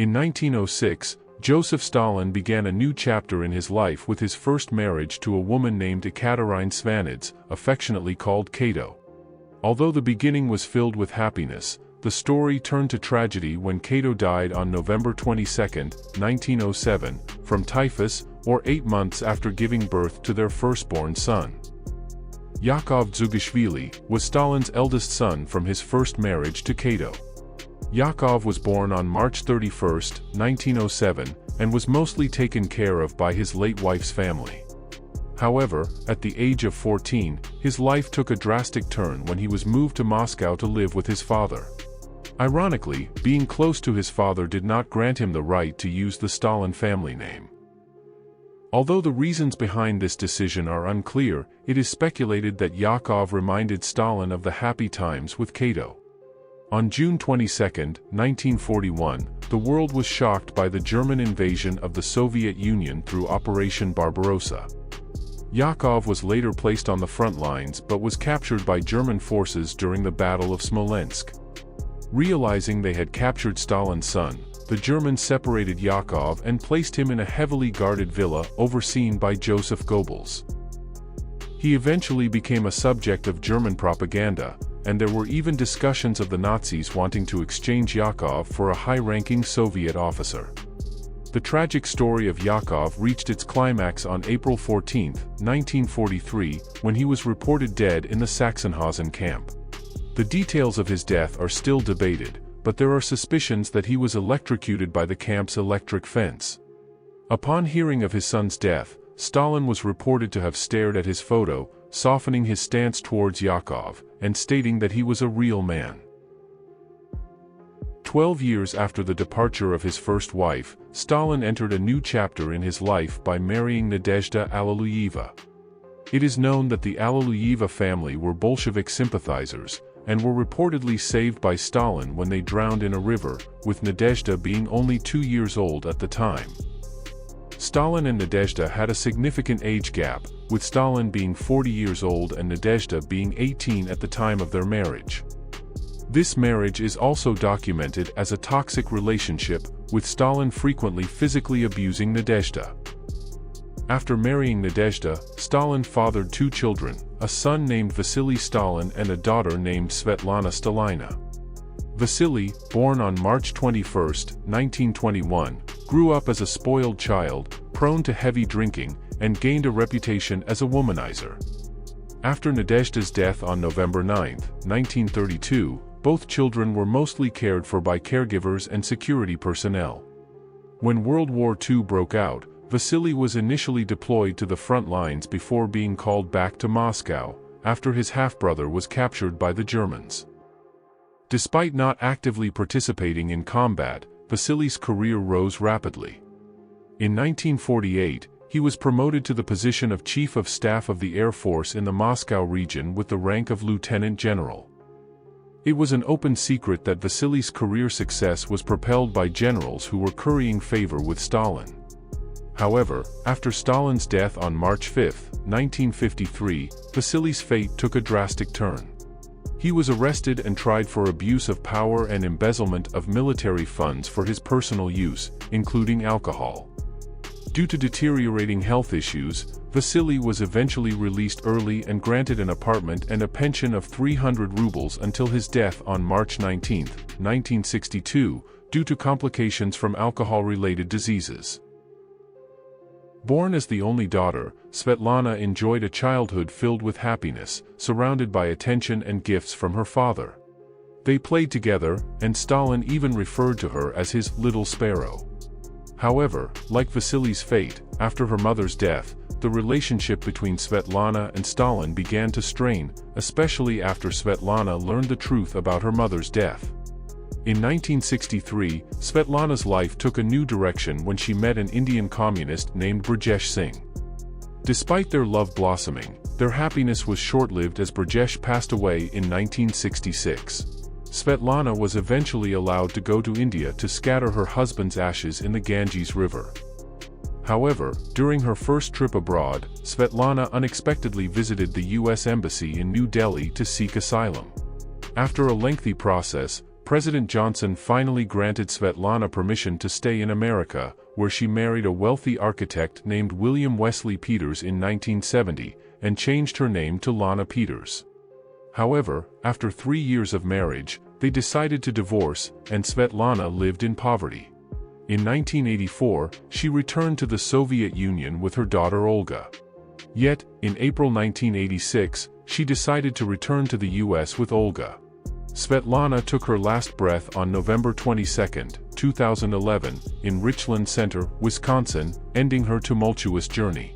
In 1906, Joseph Stalin began a new chapter in his life with his first marriage to a woman named Ekaterina Svanidze, affectionately called Kato. Although the beginning was filled with happiness, the story turned to tragedy when Kato died on November 22, 1907, from typhus, or 8 months after giving birth to their firstborn son. Yakov Dzugashvili was Stalin's eldest son from his first marriage to Kato. Yakov was born on March 31, 1907, and was mostly taken care of by his late wife's family. However, at the age of 14, his life took a drastic turn when he was moved to Moscow to live with his father. Ironically, being close to his father did not grant him the right to use the Stalin family name. Although the reasons behind this decision are unclear, it is speculated that Yakov reminded Stalin of the happy times with Kato. On June 22, 1941, the world was shocked by the German invasion of the Soviet Union through Operation Barbarossa. Yakov was later placed on the front lines but was captured by German forces during the Battle of Smolensk. Realizing they had captured Stalin's son, the Germans separated Yakov and placed him in a heavily guarded villa overseen by Joseph Goebbels. He eventually became a subject of German propaganda, and there were even discussions of the Nazis wanting to exchange Yakov for a high-ranking Soviet officer. The tragic story of Yakov reached its climax on April 14, 1943, when he was reported dead in the Sachsenhausen camp. The details of his death are still debated, but there are suspicions that he was electrocuted by the camp's electric fence. Upon hearing of his son's death, Stalin was reported to have stared at his photo, softening his stance towards Yakov, and stating that he was a real man. 12 years after the departure of his first wife, Stalin entered a new chapter in his life by marrying Nadezhda Alliluyeva. It is known that the Alliluyeva family were Bolshevik sympathizers, and were reportedly saved by Stalin when they drowned in a river, with Nadezhda being only 2 years old at the time. Stalin and Nadezhda had a significant age gap, with Stalin being 40 years old and Nadezhda being 18 at the time of their marriage. This marriage is also documented as a toxic relationship, with Stalin frequently physically abusing Nadezhda. After marrying Nadezhda, Stalin fathered 2 children, a son named Vasily Stalin and a daughter named Svetlana Stalina. Vasily, born on March 21, 1921, grew up as a spoiled child, prone to heavy drinking, and gained a reputation as a womanizer. After Nadezhda's death on November 9, 1932, both children were mostly cared for by caregivers and security personnel. When World War II broke out, Vasily was initially deployed to the front lines before being called back to Moscow, after his half-brother was captured by the Germans. Despite not actively participating in combat, Vasily's career rose rapidly. In 1948, he was promoted to the position of Chief of Staff of the Air Force in the Moscow region with the rank of Lieutenant General. It was an open secret that Vasily's career success was propelled by generals who were currying favor with Stalin. However, after Stalin's death on March 5, 1953, Vasily's fate took a drastic turn. He was arrested and tried for abuse of power and embezzlement of military funds for his personal use, including alcohol. Due to deteriorating health issues, Vasily was eventually released early and granted an apartment and a pension of 300 rubles until his death on March 19, 1962, due to complications from alcohol-related diseases. Born as the only daughter, Svetlana enjoyed a childhood filled with happiness, surrounded by attention and gifts from her father. They played together, and Stalin even referred to her as his little sparrow. However, like Vasily's fate, after her mother's death, the relationship between Svetlana and Stalin began to strain, especially after Svetlana learned the truth about her mother's death. In 1963, Svetlana's life took a new direction when she met an Indian communist named Brajesh Singh. Despite their love blossoming, their happiness was short-lived as Brajesh passed away in 1966. Svetlana was eventually allowed to go to India to scatter her husband's ashes in the Ganges River. However, during her first trip abroad, Svetlana unexpectedly visited the U.S. Embassy in New Delhi to seek asylum. After a lengthy process, President Johnson finally granted Svetlana permission to stay in America, where she married a wealthy architect named William Wesley Peters in 1970, and changed her name to Lana Peters. However, after 3 years of marriage, they decided to divorce, and Svetlana lived in poverty. In 1984, she returned to the Soviet Union with her daughter Olga. Yet, in April 1986, she decided to return to the US with Olga. Svetlana took her last breath on November 22, 2011, in Richland Center, Wisconsin, ending her tumultuous journey.